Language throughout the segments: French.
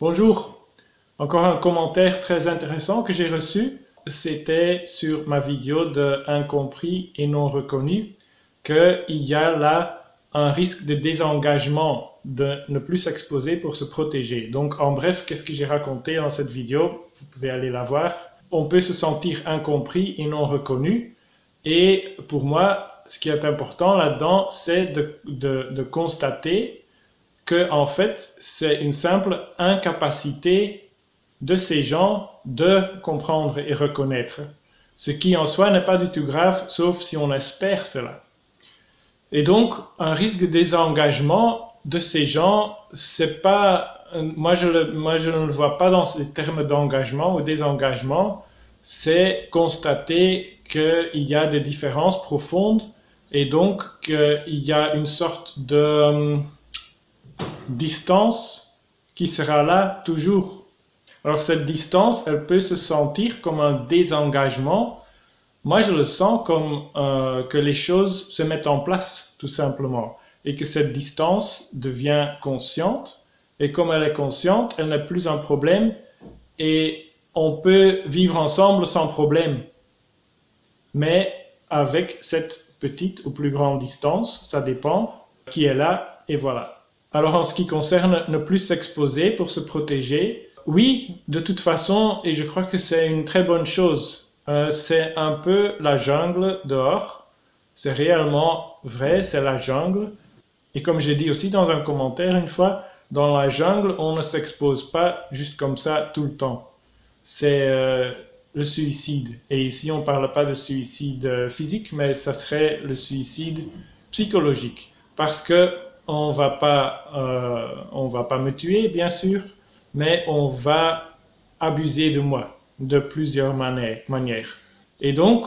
Bonjour, encore un commentaire très intéressant que j'ai reçu. C'était sur ma vidéo de incompris et non reconnu qu'il y a là un risque de désengagement, de ne plus s'exposer pour se protéger. Donc en bref, qu'est-ce que j'ai raconté dans cette vidéo? Vous pouvez aller la voir. On peut se sentir incompris et non reconnu. Et pour moi, ce qui est important là-dedans, c'est de constater que en fait, c'est une simple incapacité de ces gens de comprendre et reconnaître. Ce qui en soi n'est pas du tout grave, sauf si on espère cela. Et donc, un risque de désengagement de ces gens, c'est pas, moi je ne le vois pas dans ces termes d'engagement ou désengagement, c'est constater qu'il y a des différences profondes et donc qu'il y a une sorte de distance qui sera là toujours. Alors cette distance, elle peut se sentir comme un désengagement. Moi, je le sens comme que les choses se mettent en place, tout simplement, et que cette distance devient consciente. Et comme elle est consciente, elle n'est plus un problème, et on peut vivre ensemble sans problème. Mais avec cette petite ou plus grande distance, ça dépend, qui est là, et voilà. Alors en ce qui concerne ne plus s'exposer pour se protéger, oui, de toute façon, et je crois que c'est une très bonne chose. C'est un peu la jungle dehors. C'est réellement vrai, c'est la jungle. Et comme j'ai dit aussi dans un commentaire une fois, dans la jungle, on ne s'expose pas juste comme ça tout le temps. C'est le suicide. Et ici, on ne parle pas de suicide physique, mais ça serait le suicide psychologique. Parce que on va pas me tuer, bien sûr, mais on va abuser de moi de plusieurs manières. Et donc,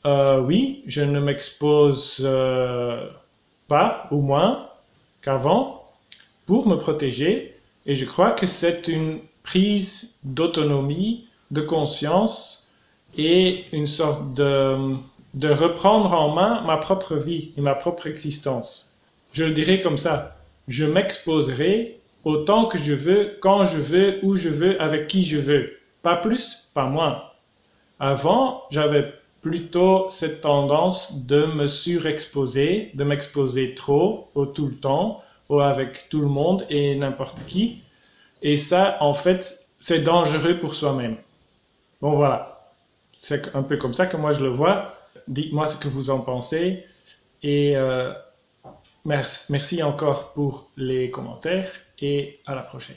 oui, je ne m'expose pas, ou moins, qu'avant, pour me protéger. Et je crois que c'est une prise d'autonomie, de conscience et une sorte de reprendre en main ma propre vie et ma propre existence. Je le dirais comme ça, je m'exposerai autant que je veux, quand je veux, où je veux, avec qui je veux. Pas plus, pas moins. Avant, j'avais plutôt cette tendance de me surexposer, de m'exposer trop, tout le temps, ou avec tout le monde et n'importe qui. Et ça, en fait, c'est dangereux pour soi-même. Bon, voilà. C'est un peu comme ça que moi je le vois. Dites-moi ce que vous en pensez. Et merci encore pour les commentaires et à la prochaine.